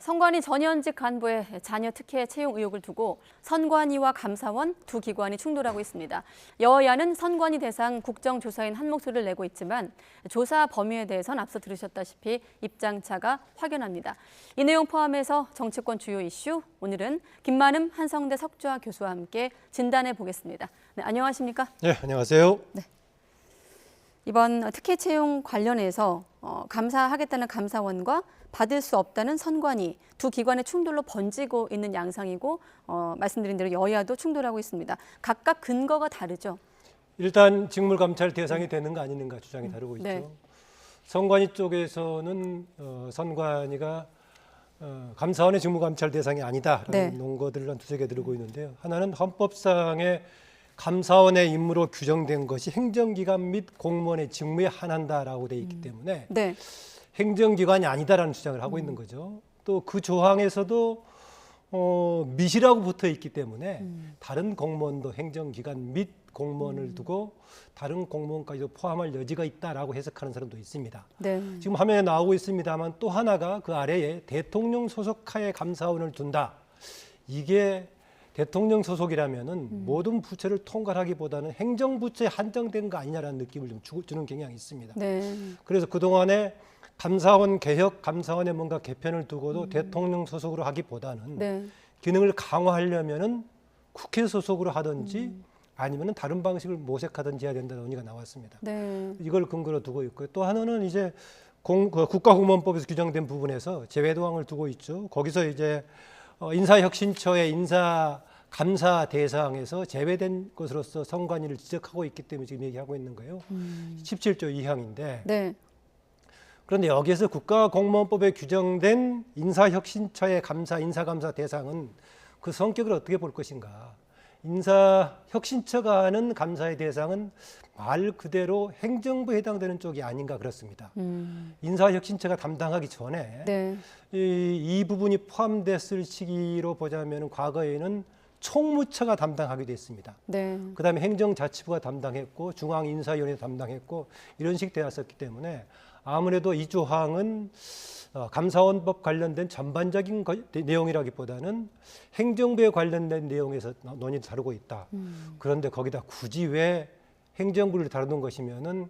선관위 전현직 간부의 자녀 특혜 채용 의혹을 두고 선관위와 감사원 두 기관이 충돌하고 있습니다. 여야는 선관위 대상 국정조사인 한 목소리를 내고 있지만 조사 범위에 대해서는 앞서 들으셨다시피 입장차가 확연합니다. 이 내용 포함해서 정치권 주요 이슈, 오늘은 김만흠 한성대 석좌 교수와 함께 진단해 보겠습니다. 네, 안녕하십니까? 네, 안녕하세요. 네. 이번 특혜 채용 관련해서 감사하겠다는 감사원과 받을 수 없다는 선관위 두 기관의 충돌로 번지고 있는 양상이고 말씀드린 대로 여야도 충돌하고 있습니다. 각각 근거가 다르죠. 일단 직무감찰 대상이 되는가 아니는가 주장이 다르고 있죠. 네. 선관위 쪽에서는 선관위가 감사원의 직무감찰 대상이 아니다라는 네. 논거들을 한 두세 개 들고 있는데요. 하나는 헌법상의 감사원의 임무로 규정된 것이 행정기관 및 공무원의 직무에 한한다라고 돼 있기 때문에 네. 행정기관이 아니다라는 주장을 하고 있는 거죠. 또 그 조항에서도 밋이라고 붙어 있기 때문에 다른 공무원도 행정기관 및 공무원을 두고 다른 공무원까지도 포함할 여지가 있다라고 해석하는 사람도 있습니다. 네. 지금 화면에 나오고 있습니다만 또 하나가 그 아래에 대통령 소속하에 감사원을 둔다. 이게 대통령 소속이라면은 모든 부처를 통괄하기보다는 행정부처에 한정된 거 아니냐라는 느낌을 좀 주는 경향이 있습니다. 네. 그래서 그동안에 감사원 개혁, 감사원의 뭔가 개편을 두고도 대통령 소속으로 하기보다는 네. 기능을 강화하려면은 국회 소속으로 하든지 아니면은 다른 방식을 모색하든지 해야 된다는 논의가 나왔습니다. 네. 이걸 근거로 두고 있고요. 또 하나는 이제 국가공무원법에서 규정된 부분에서 제외도항을 두고 있죠. 거기서 이제 인사혁신처의 인사 감사 대상에서 제외된 것으로서 선관위를 지적하고 있기 때문에 지금 얘기하고 있는 거예요. 17조 2항인데 네. 그런데 여기에서 국가공무원법에 규정된 인사혁신처의 인사감사 대상은 그 성격을 어떻게 볼 것인가. 인사혁신처가 하는 감사의 대상은 말 그대로 행정부에 해당되는 쪽이 아닌가 그렇습니다. 인사혁신처가 담당하기 전에 네. 이 부분이 포함됐을 시기로 보자면 과거에는 총무처가 담당하기도 했습니다. 네. 그다음에 행정자치부가 담당했고 중앙인사위원회 담당했고 이런 식 되었었기 때문에 아무래도 이 조항은 감사원법 관련된 전반적인 내용이라기보다는 행정부에 관련된 내용에서 논의를 다루고 있다. 그런데 거기다 굳이 왜 행정부를 다루는 것이면은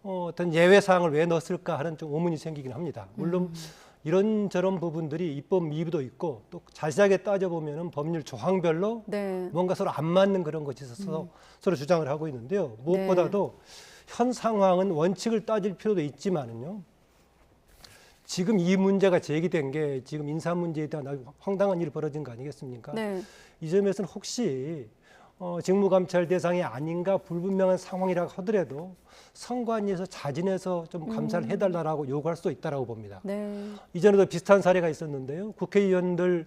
어떤 예외 사항을 왜 넣었을까 하는 좀 의문이 생기긴 합니다. 물론 이런저런 부분들이 입법 미비도 있고 또 자세하게 따져보면은 법률 조항별로 네. 뭔가 서로 안 맞는 그런 것이 있어서 서로 주장을 하고 있는데요. 무엇보다도 현 상황은 원칙을 따질 필요도 있지만은요. 지금 이 문제가 제기된 게 지금 인사 문제에 대한 황당한 일이 벌어진 거 아니겠습니까? 네. 이 점에서는 혹시 직무감찰 대상이 아닌가 불분명한 상황이라고 하더라도 선관위에서 자진해서 좀 감사를 해달라고 요구할 수도 있다라고 봅니다. 네. 이전에도 비슷한 사례가 있었는데요. 국회의원들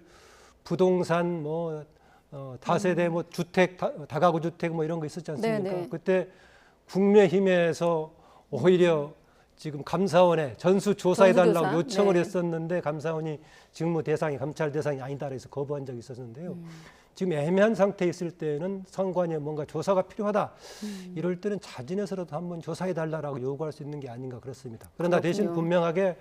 부동산 다세대 주택 다가구 주택 이런 거 있었지 않습니까? 네네. 그때 국민의힘에서 오히려 지금 감사원에 전수조사해달라고 요청을 네. 했었는데 감사원이 직무 대상이 감찰 대상이 아니다 해서 거부한 적이 있었는데요. 지금 애매한 상태에 있을 때는 선관위에 뭔가 조사가 필요하다. 이럴 때는 자진해서라도 한번 조사해달라고 요구할 수 있는 게 아닌가 그렇습니다. 그러나 그렇군요. 대신 분명하게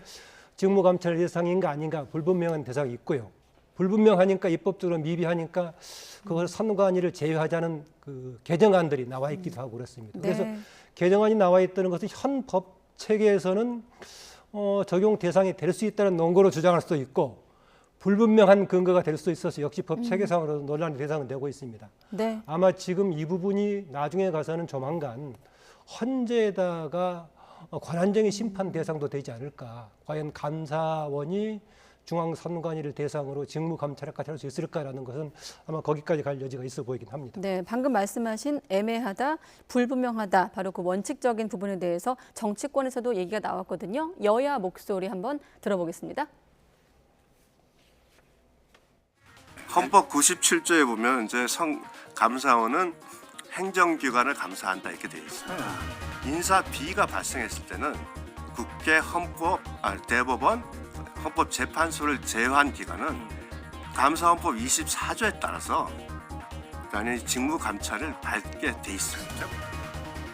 직무감찰 대상인가 아닌가 불분명한 대상이 있고요. 불분명하니까 입법적으로 미비하니까 그걸 선관위를 제외하자는 그 개정안들이 나와 있기도 하고 그렇습니다. 그래서 네. 개정안이 나와 있다는 것은 현 법 체계에서는 적용 대상이 될 수 있다는 논거로 주장할 수도 있고 불분명한 근거가 될 수도 있어서 역시 법 체계상으로 논란의 대상은 되고 있습니다. 네. 아마 지금 이 부분이 나중에 가서는 조만간 헌재에다가 권한쟁의 심판 대상도 되지 않을까. 과연 감사원이 중앙선관위를 대상으로 직무감찰까지 할 수 있을까라는 것은 아마 거기까지 갈 여지가 있어 보이긴 합니다. 네, 방금 말씀하신 애매하다, 불분명하다, 바로 그 원칙적인 부분에 대해서 정치권에서도 얘기가 나왔거든요. 여야 목소리 한번 들어보겠습니다. 헌법 97조에 보면 이제 감사원은 행정기관을 감사한다 이렇게 되어 있어요. 인사 비위가 발생했을 때는 국회 대법원 헌법재판소를 제외한 기관은 감사헌법 24조에 따라서 당연히 직무감찰을 받게 돼 있어요.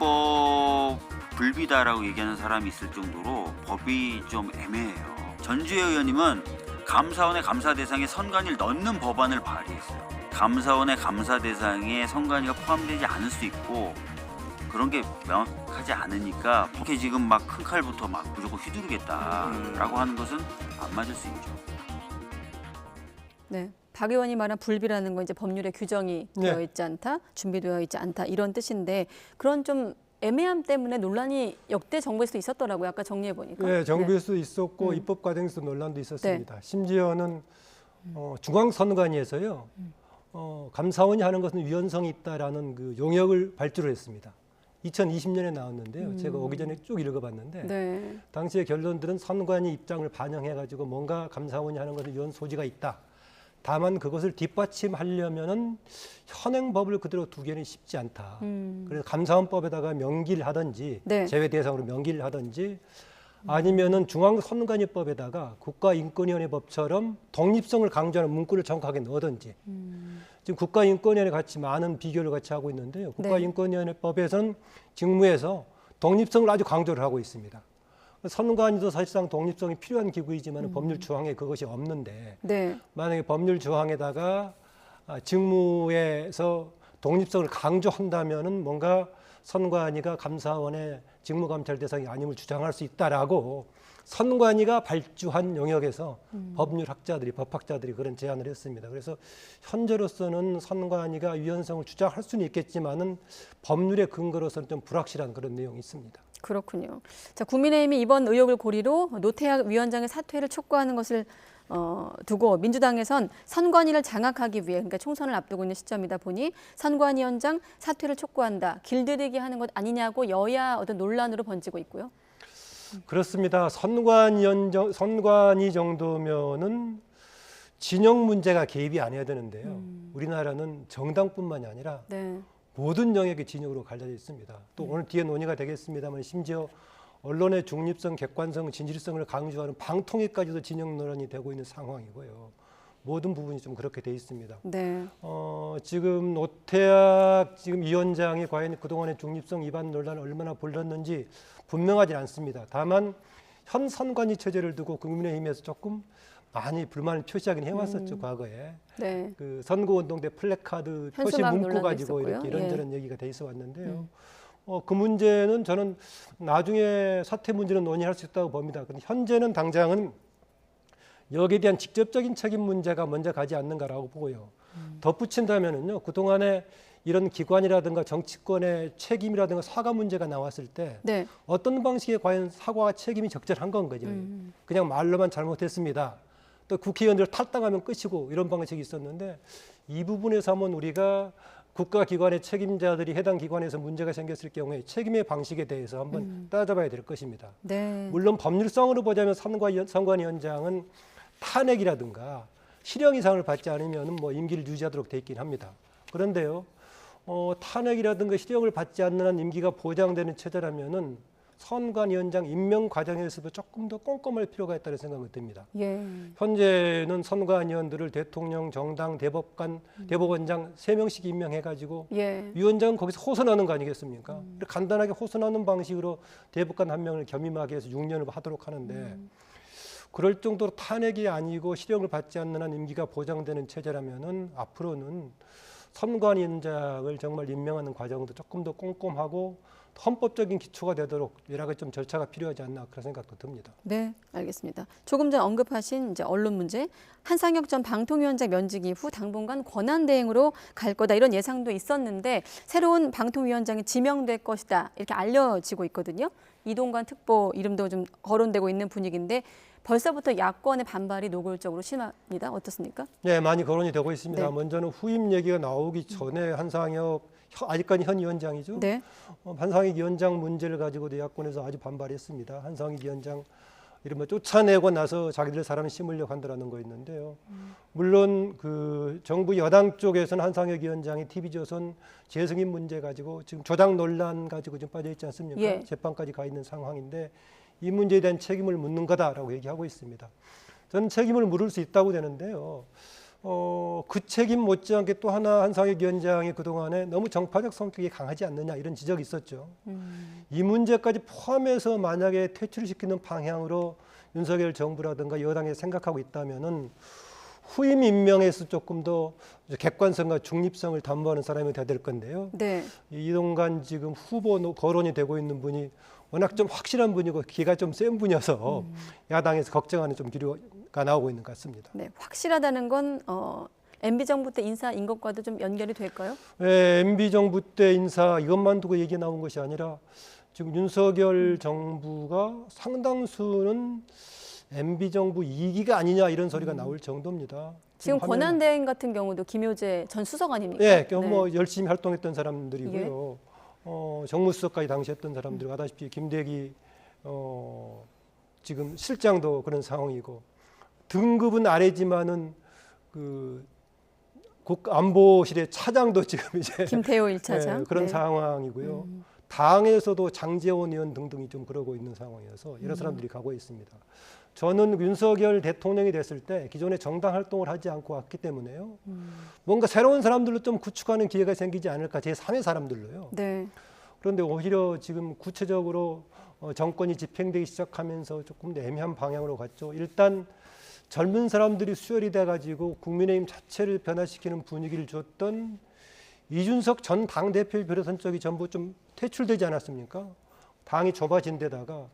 헌법 불비다라고 얘기하는 사람이 있을 정도로 법이 좀 애매해요. 전주혜 의원님은 감사원의 감사 대상에 선관위를 넣는 법안을 발의했어요. 감사원의 감사 대상에 선관위가 포함되지 않을 수 있고 그런 게 명확하지 않으니까 이렇게 지금 막 큰 칼부터 막 무조건 휘두르겠다라고 하는 것은 안 맞을 수 있죠. 네. 박 의원이 말한 불비라는 건 이제 법률에 규정이 되어 네. 있지 않다, 준비되어 있지 않다 이런 뜻인데 그런 좀 애매함 때문에 논란이 역대 정부에서도 있었더라고요. 아까 정리해 보니까. 네, 정부에서도 있었고 입법 과정에서 논란도 있었습니다. 심지어는 중앙선관위에서요. 감사원이 하는 것은 위헌성이 있다라는 그 용역을 발주를 했습니다. 2020년에 나왔는데요. 제가 오기 전에 쭉 읽어봤는데 네. 당시의 결론들은 선관위 입장을 반영해가지고 뭔가 감사원이 하는 것은 위헌 소지가 있다. 다만 그것을 뒷받침하려면은 현행법을 그대로 두기는 쉽지 않다. 그래서 감사원법에다가 명기를 하든지 네. 제외 대상으로 명기를 하든지 아니면은 중앙선관위법에다가 국가인권위원회법처럼 독립성을 강조하는 문구를 정확하게 넣든지. 지금 국가인권위원회 같이 많은 비교를 같이 하고 있는데요. 국가인권위원회법에서는 직무에서 독립성을 아주 강조를 하고 있습니다. 선관위도 사실상 독립성이 필요한 기구이지만 법률 조항에 그것이 없는데 네. 만약에 법률 조항에다가 직무에서 독립성을 강조한다면은 뭔가 선관위가 감사원의 직무감찰 대상이 아님을 주장할 수 있다라고 선관위가 발주한 영역에서 법률학자들이 법학자들이 그런 제안을 했습니다. 그래서 현재로서는 선관위가 위헌성을 주장할 수는 있겠지만은 법률의 근거로서는 좀 불확실한 그런 내용이 있습니다. 그렇군요. 자, 국민의힘이 이번 의혹을 고리로 노태학 위원장의 사퇴를 촉구하는 것을 두고 민주당에선 선관위를 장악하기 위해 그러니까 총선을 앞두고 있는 시점이다 보니 선관위원장 사퇴를 촉구한다. 길들이기 하는 것 아니냐고 여야 어떤 논란으로 번지고 있고요. 그렇습니다. 선관위 정도면은 진영 문제가 개입이 안 해야 되는데요. 우리나라는 정당뿐만이 아니라 네. 모든 영역이 진영으로 갈려져 있습니다. 또 오늘 뒤에 논의가 되겠습니다만 심지어 언론의 중립성, 객관성, 진실성을 강조하는 방통위까지도 진영 논란이 되고 있는 상황이고요. 모든 부분이 좀 그렇게 돼 있습니다. 네. 지금 노태학 지금 위원장이 과연 그동안의 중립성 위반 논란을 얼마나 불렀는지 분명하지 않습니다. 다만 현 선관위 체제를 두고 국민의힘에서 조금 많이 불만을 표시하긴 해왔었죠 과거에. 네. 그 선거운동 때 플래카드 표시 현수막 문구 논란도 가지고 이렇게 있었고요. 이런저런 얘기가 돼 있어 왔는데요. 그 문제는 저는 나중에 사퇴 문제는 논의할 수 있다고 봅니다. 근데 현재는 당장은 여기에 대한 직접적인 책임 문제가 먼저 가지 않는가라고 보고요. 덧붙인다면은요, 그동안에 이런 기관이라든가 정치권의 책임이라든가 사과 문제가 나왔을 때 네. 어떤 방식의 과연 사과와 책임이 적절한 건 거죠. 그냥 말로만 잘못했습니다. 또 국회의원들 탈당하면 끝이고 이런 방식이 있었는데 이 부분에서 한번 우리가 국가기관의 책임자들이 해당 기관에서 문제가 생겼을 경우에 책임의 방식에 대해서 한번 따져봐야 될 것입니다. 네. 물론 법률성으로 보자면 선관위원장은 탄핵이라든가 실형 이상을 받지 않으면 뭐 임기를 유지하도록 돼 있긴 합니다. 그런데요, 탄핵이라든가 실형을 받지 않는 한 임기가 보장되는 체제라면은 선관위원장 임명 과정에서도 조금 더 꼼꼼할 필요가 있다는 생각이 듭니다. 예. 현재는 선관위원들을 대통령, 정당, 대법관, 대법원장 3명씩 임명해가지고 예. 위원장은 거기서 호선하는 거 아니겠습니까? 간단하게 호선하는 방식으로 대법관 1명을 겸임하게 해서 6년을 하도록 하는데 그럴 정도로 탄핵이 아니고 실형을 받지 않는 한 임기가 보장되는 체제라면은 앞으로는 선관위원장을 정말 임명하는 과정도 조금 더 꼼꼼하고 헌법적인 기초가 되도록 여러 가지 좀 절차가 필요하지 않나 그런 생각도 듭니다. 네, 알겠습니다. 조금 전 언급하신 이제 언론 문제, 한상혁 전 방통위원장 면직 이후 당분간 권한 대행으로 갈 거다 이런 예상도 있었는데 새로운 방통위원장이 지명될 것이다 이렇게 알려지고 있거든요. 이동관 특보 이름도 좀 거론되고 있는 분위기인데 벌써부터 야권의 반발이 노골적으로 심합니다. 어떻습니까? 네, 많이 거론이 되고 있습니다. 네. 먼저는 후임 얘기가 나오기 전에 한상혁 아직까지 현 위원장이죠. 네. 한상혁 위원장 문제를 가지고도 야권에서 아주 반발했습니다. 한상혁 위원장 이른바 쫓아내고 나서 자기들 사람을 심으려고 한다는 거 있는데요. 물론 그 정부 여당 쪽에서는 한상혁 위원장이 TV조선 재승인 문제 가지고 지금 조작 논란 가지고 좀 빠져 있지 않습니까? 예. 재판까지 가 있는 상황인데 이 문제에 대한 책임을 묻는 거다라고 얘기하고 있습니다. 저는 책임을 물을 수 있다고 되는데요. 그 책임 못지않게 또 하나 한상혁 위원장이 그동안에 너무 정파적 성격이 강하지 않느냐 이런 지적이 있었죠. 이 문제까지 포함해서 만약에 퇴출시키는 방향으로 윤석열 정부라든가 여당이 생각하고 있다면은 후임 임명에서 조금 더 객관성과 중립성을 담보하는 사람이 돼야 될 건데요. 네. 이동관 지금 후보 거론이 되고 있는 분이 워낙 좀 확실한 분이고 기가 좀 센 분이어서 야당에서 걱정하는 좀 기류가 나오고 있는 것 같습니다. 네, 확실하다는 건 MB 정부 때 인사인 것과도 좀 연결이 될까요? MB 정부 때 인사 이것만 두고 얘기 나온 것이 아니라 지금 윤석열 정부가 상당수는 MB 정부 2기가 아니냐 이런 소리가 나올 정도입니다. 지금 화면에- 권한대행 같은 경우도 김효재 전 수석 아닙니까? 예, 뭐 열심히 활동했던 사람들이고요. 예. 정무수석까지 당시 했던 사람들 아다시피 김대기 지금 실장도 그런 상황이고 등급은 아래지만은 그 국안보실의 차장도 지금 이제 김태호 1차장. 예, 그런 상황이고요. 당에서도 장제원 의원 등등이 좀 그러고 있는 상황이어서 여러 사람들이 가고 있습니다. 저는 윤석열 대통령이 됐을 때 기존에 정당 활동을 하지 않고 왔기 때문에요. 뭔가 새로운 사람들로 좀 구축하는 기회가 생기지 않을까 제3의 사람들로요. 네. 그런데 오히려 지금 구체적으로 정권이 집행되기 시작하면서 조금 더 애매한 방향으로 갔죠. 일단 젊은 사람들이 수혈이 돼가지고 국민의힘 자체를 변화시키는 분위기를 줬던 이준석 전 당대표의 비롯한 쪽이 전부 좀 퇴출되지 않았습니까? 당이 좁아진 데다가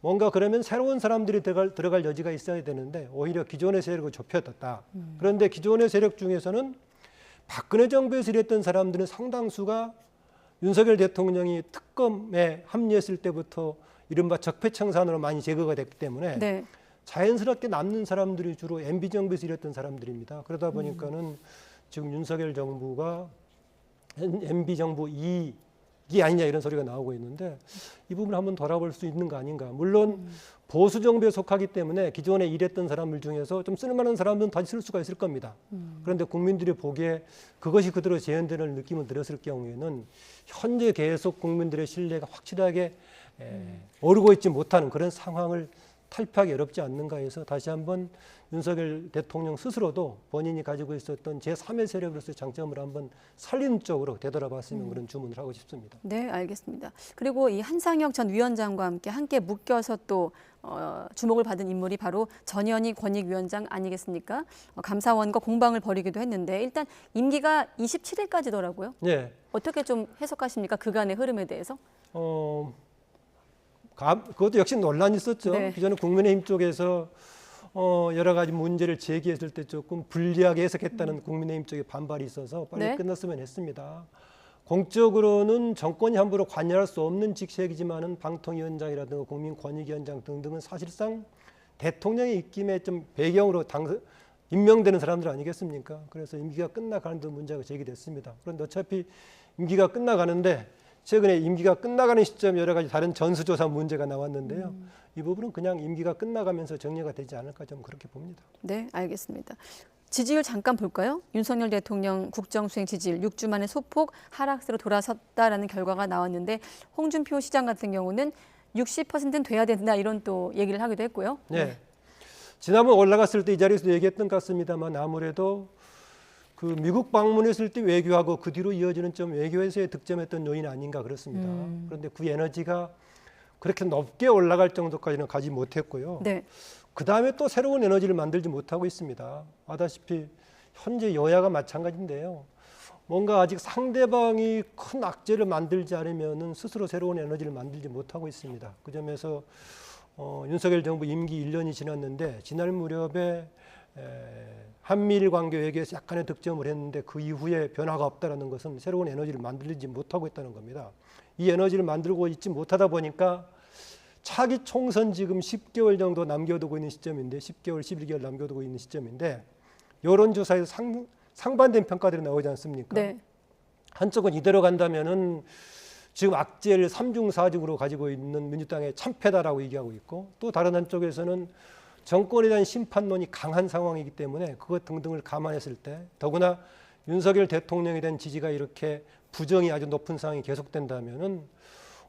뭔가 그러면 새로운 사람들이 들어갈 여지가 있어야 되는데 오히려 기존의 세력을 좁혀뒀다. 그런데 기존의 세력 중에서는 박근혜 정부에서 일했던 사람들은 상당수가 윤석열 대통령이 특검에 합류했을 때부터 이른바 적폐청산으로 많이 제거가 됐기 때문에 네. 자연스럽게 남는 사람들이 주로 MB 정부에서 일했던 사람들입니다. 그러다 보니까는 지금 윤석열 정부가 MB 정부 2기 아니냐 이런 소리가 나오고 있는데 이 부분을 한번 돌아볼 수 있는 거 아닌가. 물론 보수 정부에 속하기 때문에 기존에 일했던 사람들 중에서 좀 쓸만한 사람들은 다시 쓸 수가 있을 겁니다. 그런데 국민들이 보기에 그것이 그대로 재현되는 느낌을 들었을 경우에는 현재 계속 국민들의 신뢰가 확실하게 오르고 있지 못하는 그런 상황을 탈피하기 어렵지 않는가 해서 다시 한번 윤석열 대통령 스스로도 본인이 가지고 있었던 제3의 세력으로서의 장점을 한번 살리는 쪽으로 되돌아봤으면 그런 주문을 하고 싶습니다. 네, 알겠습니다. 그리고 이 한상혁 전 위원장과 함께 묶여서 또 주목을 받은 인물이 바로 전현희 권익위원장 아니겠습니까? 감사원과 공방을 벌이기도 했는데 일단 임기가 27일까지더라고요. 네. 어떻게 좀 해석하십니까? 그간의 흐름에 대해서? 그것도 역시 논란이 있었죠. 네. 기존에 국민의힘 쪽에서 여러 가지 문제를 제기했을 때 조금 불리하게 해석했다는 국민의힘 쪽에 반발이 있어서 빨리 네. 끝났으면 했습니다. 공적으로는 정권이 함부로 관여할 수 없는 직책이지만은 방통위원장이라든가 국민권익위원장 등등은 사실상 대통령의 입김에 좀 배경으로 임명되는 사람들 아니겠습니까? 그래서 임기가 끝나가는 데 문제가 제기됐습니다. 그런데 어차피 임기가 끝나가는데 최근에 임기가 끝나가는 시점 여러 가지 다른 전수조사 문제가 나왔는데요. 이 부분은 그냥 임기가 끝나가면서 정리가 되지 않을까 좀 그렇게 봅니다. 네, 알겠습니다. 지지율 잠깐 볼까요? 윤석열 대통령 국정수행 지지율 6주 만에 소폭 하락세로 돌아섰다라는 결과가 나왔는데 홍준표 시장 같은 경우는 60%는 돼야 된다 이런 또 얘기를 하기도 했고요. 네. 지난번 올라갔을 때 이 자리에서 얘기했던 것 같습니다만 아무래도 그 미국 방문했을 때 외교하고 그 뒤로 이어지는 좀 외교에서의 득점했던 요인 아닌가 그렇습니다. 그런데 그 에너지가 그렇게 높게 올라갈 정도까지는 가지 못했고요. 네. 그 다음에 또 새로운 에너지를 만들지 못하고 있습니다. 아다시피 현재 여야가 마찬가지인데요. 뭔가 아직 상대방이 큰 악재를 만들지 않으면은 스스로 새로운 에너지를 만들지 못하고 있습니다. 그 점에서 윤석열 정부 임기 1년이 지났는데 지난 무렵에 한미일 관계 외교에서 약간의 득점을 했는데 그 이후에 변화가 없다는 것은 새로운 에너지를 만들지 못하고 있다는 겁니다. 이 에너지를 만들고 있지 못하다 보니까 차기 총선 지금 10개월 정도 남겨두고 있는 시점인데 10개월, 11개월 남겨두고 있는 시점인데 여론조사에서 상반된 평가들이 나오지 않습니까? 네. 한쪽은 이대로 간다면은 지금 악재를 3중 4중으로 가지고 있는 민주당의 참패다라고 얘기하고 있고 또 다른 한쪽에서는 정권에 대한 심판론이 강한 상황이기 때문에 그것 등등을 감안했을 때 더구나 윤석열 대통령에 대한 지지가 이렇게 부정이 아주 높은 상황이 계속된다면은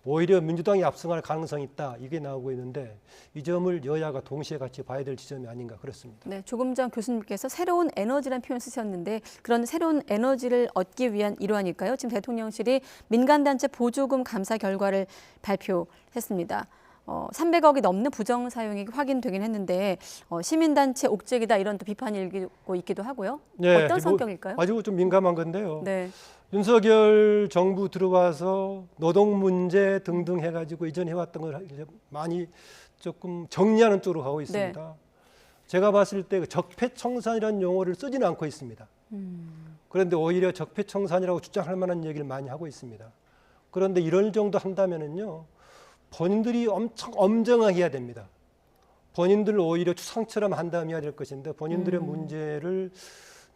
오히려 민주당이 압승할 가능성이 있다 이게 나오고 있는데 이 점을 여야가 동시에 같이 봐야 될 지점이 아닌가 그렇습니다. 네, 조금 전 교수님께서 새로운 에너지라는 표현 쓰셨는데 그런 새로운 에너지를 얻기 위한 일환일까요? 지금 대통령실이 민간단체 보조금 감사 결과를 발표했습니다. 300억이 넘는 부정 사용이 확인되긴 했는데 시민단체 옥죄기다 이런 또 비판이 일고 있기도 하고요. 네, 어떤 성격일까요? 아주 좀 민감한 건데요. 네. 윤석열 정부 들어와서 노동 문제 등등 해가지고 이전에 해왔던 걸 이제 많이 조금 정리하는 쪽으로 가고 있습니다. 네. 제가 봤을 때 적폐청산이라는 용어를 쓰지는 않고 있습니다. 그런데 오히려 적폐청산이라고 주장할 만한 얘기를 많이 하고 있습니다. 그런데 이런 정도 한다면은요, 본인들이 엄청 엄정하게 해야 됩니다. 본인들 오히려 추상처럼 한다면 해야 될 것인데 본인들의 문제를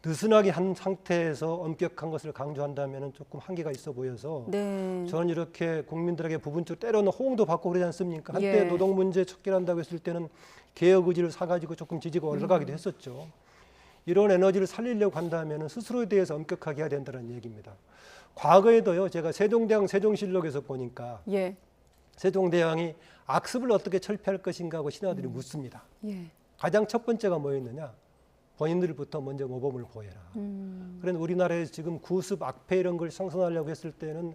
느슨하게 한 상태에서 엄격한 것을 강조한다면 조금 한계가 있어 보여서 네. 저는 이렇게 국민들에게 부분적으로 때로는 호응도 받고 그러지 않습니까? 한때 예. 노동 문제 척결한다고 했을 때는 개혁 의지를 사가지고 조금 지지가 올라가기도 했었죠. 이런 에너지를 살리려고 한다면 스스로에 대해서 엄격하게 해야 된다는 얘기입니다. 과거에도요, 제가 세종대왕 세종실록에서 보니까 예. 세종대왕이 악습을 어떻게 철폐할 것인가 하고 신하들이 묻습니다. 예. 가장 첫 번째가 뭐였느냐? 본인들부터 먼저 모범을 보여라. 그런데 우리나라에서 지금 구습, 악폐 이런 걸 청산하려고 했을 때는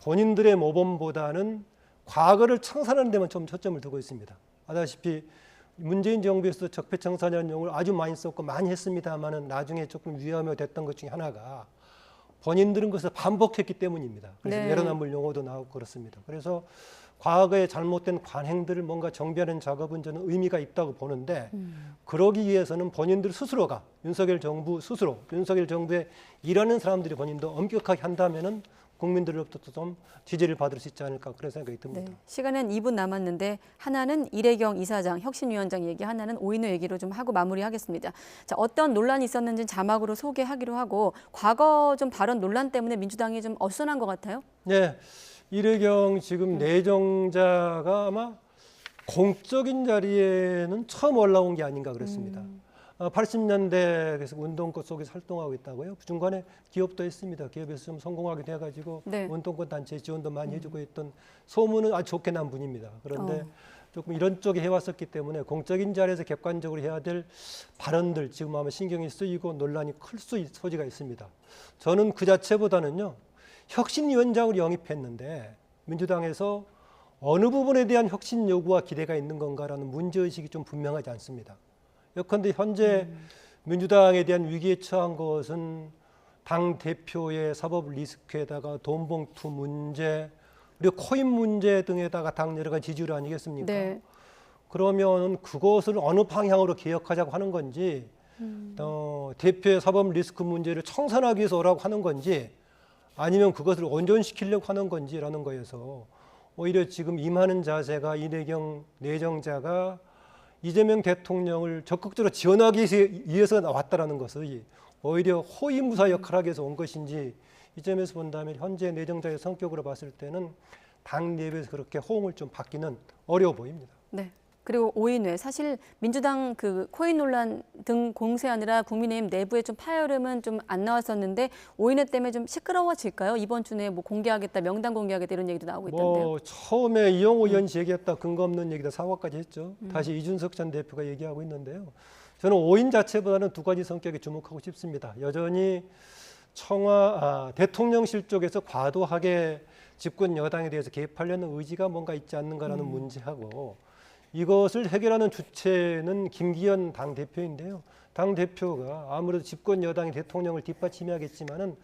본인들의 모범보다는 과거를 청산하는 데만 좀 초점을 두고 있습니다. 아다시피 문재인 정부에서도 적폐청산이라는 용어를 아주 많이 썼고 많이 했습니다만은 나중에 조금 위험이 됐던 것 중에 하나가 본인들은 그것을 반복했기 때문입니다. 그래서 네. 내로남불 용어도 나오고 그렇습니다. 그래서 과거의 잘못된 관행들을 뭔가 정비하는 작업은 저는 의미가 있다고 보는데 그러기 위해서는 본인들 스스로가 윤석열 정부 스스로 윤석열 정부에 일하는 사람들이 본인도 엄격하게 한다면은 국민들로부터 좀 지지를 받을 수 있지 않을까 그런 생각이 듭니다. 네. 시간은 2분 남았는데 하나는 이래경 이사장, 혁신위원장 얘기, 하나는 오인호 얘기로 좀 하고 마무리하겠습니다. 자, 어떤 논란이 있었는지 자막으로 소개하기로 하고 과거 좀 발언 논란 때문에 민주당이 좀 어수선한 것 같아요. 네, 이래경 지금 내정자가 아마 공적인 자리에는 처음 올라온 게 아닌가 그렇습니다. 80년대 계속 운동권 속에서 활동하고 있다고요. 중간에 기업도 했습니다. 기업에서 좀 성공하게 돼가지고 네. 운동권 단체 지원도 많이 해주고 있던 소문은 아주 좋게 난 분입니다. 그런데 조금 이런 쪽에 해왔었기 때문에 공적인 자리에서 객관적으로 해야 될 발언들 지금 아마 신경이 쓰이고 논란이 클 소지가 있습니다. 저는 그 자체보다는요. 혁신위원장으로 영입했는데 민주당에서 어느 부분에 대한 혁신 요구와 기대가 있는 건가라는 문제의식이 좀 분명하지 않습니다. 예컨대 현재 민주당에 대한 위기에 처한 것은 당 대표의 사법 리스크에다가 돈 봉투 문제 그리고 코인 문제 등에다가 당 여러 가지 지지율 아니겠습니까? 네. 그러면 그것을 어느 방향으로 개혁하자고 하는 건지 대표의 사법 리스크 문제를 청산하기 위해서 오라고 하는 건지 아니면 그것을 온전시키려고 하는 건지라는 거에서 오히려 지금 임하는 자세가 이내경 내정자가 이재명 대통령을 적극적으로 지원하기 위해서 나왔다라는 것이 오히려 호위무사 역할을 하기 위해서 온 것인지 이 점에서 본다면 현재 내정자의 성격으로 봤을 때는 당 내부에서 그렇게 호응을 좀 받기는 어려워 보입니다. 네. 그리고 오인회 사실 민주당 그 코인 논란 등 공세하느라 국민의힘 내부에 좀 파열음은 좀 안 나왔었는데 오인회 때문에 좀 시끄러워질까요? 이번 주 내에 뭐 공개하겠다, 명단 공개하겠다 이런 얘기도 나오고 있던데요. 처음에 이용호 의원이 얘기했다 근거 없는 얘기다 사과까지 했죠. 다시 이준석 전 대표가 얘기하고 있는데요. 저는 오인 자체보다는 두 가지 성격에 주목하고 싶습니다. 여전히 대통령실 쪽에서 과도하게 집권 여당에 대해서 개입하려는 의지가 뭔가 있지 않는가라는 문제하고 이것을 해결하는 주체는 김기현 당대표인데요. 당대표가 아무래도 집권 여당이 대통령을 뒷받침해야겠지만은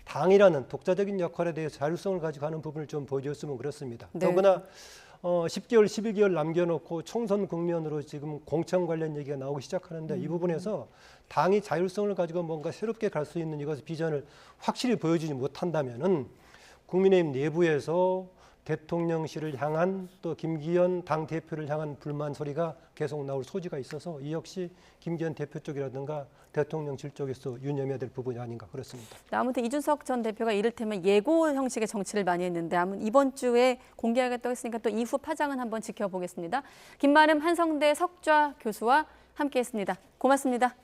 당이라는 독자적인 역할에 대해서 자율성을 가지고 하는 부분을 좀 보여줬으면 그렇습니다. 네. 더구나 10개월, 12개월 남겨놓고 총선 국면으로 지금 공천 관련 얘기가 나오기 시작하는데 이 부분에서 당이 자율성을 가지고 뭔가 새롭게 갈 수 있는 이것의 비전을 확실히 보여주지 못한다면은 국민의힘 내부에서 대통령실을 향한 또 김기현 당대표를 향한 불만 소리가 계속 나올 소지가 있어서 이 역시 김기현 대표 쪽이라든가 대통령실 쪽에서 유념해야 될 부분이 아닌가 그렇습니다. 아무튼 이준석 전 대표가 이를테면 예고 형식의 정치를 많이 했는데 아무튼 이번 주에 공개하겠다고 했으니까 또 이후 파장은 한번 지켜보겠습니다. 김만음 한성대 석좌 교수와 함께했습니다. 고맙습니다.